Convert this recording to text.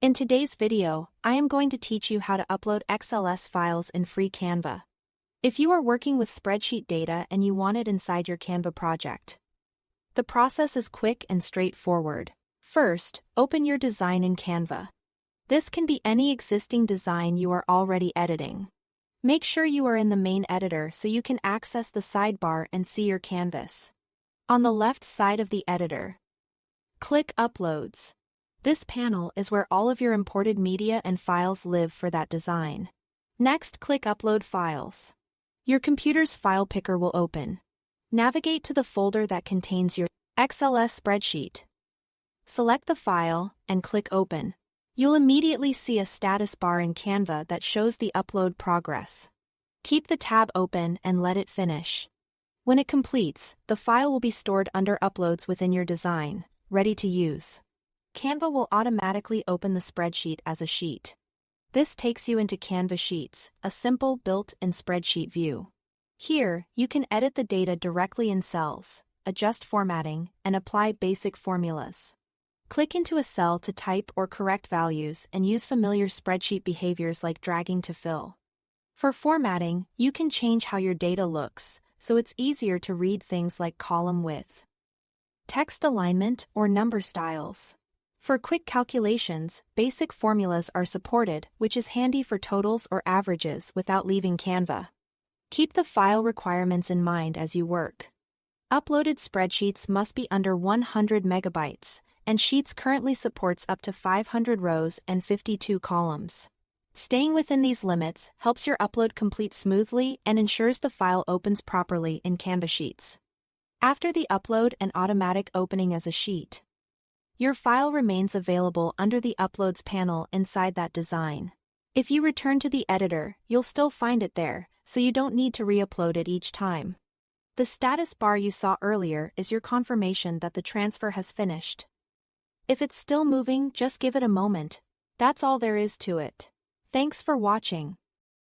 In today's video, I am going to teach you how to upload XLS files in free Canva. If you are working with spreadsheet data and you want it inside your Canva project, the process is quick and straightforward. First, open your design in Canva. This can be any existing design you are already editing. Make sure you are in the main editor so you can access the sidebar and see your canvas. On the left side of the editor, click Uploads. This panel is where all of your imported media and files live for that design. Next, click Upload Files. Your computer's file picker will open. Navigate to the folder that contains your XLS spreadsheet. Select the file and click Open. You'll immediately see a status bar in Canva that shows the upload progress. Keep the tab open and let it finish. When it completes, the file will be stored under Uploads within your design, ready to use. Canva will automatically open the spreadsheet as a sheet. This takes you into Canva Sheets, a simple built-in spreadsheet view. Here, you can edit the data directly in cells, adjust formatting, and apply basic formulas. Click into a cell to type or correct values and use familiar spreadsheet behaviors like dragging to fill. For formatting, you can change how your data looks, so it's easier to read things like column width, text alignment, or number styles. For quick calculations, basic formulas are supported, which is handy for totals or averages without leaving Canva. Keep the file requirements in mind as you work. Uploaded spreadsheets must be under 100 megabytes, and Sheets currently supports up to 500 rows and 52 columns. Staying within these limits helps your upload complete smoothly and ensures the file opens properly in Canva Sheets. After the upload and automatic opening as a sheet, your file remains available under the Uploads panel inside that design. If you return to the editor, you'll still find it there, so you don't need to re-upload it each time. The status bar you saw earlier is your confirmation that the transfer has finished. If it's still moving, just give it a moment. That's all there is to it. Thanks for watching.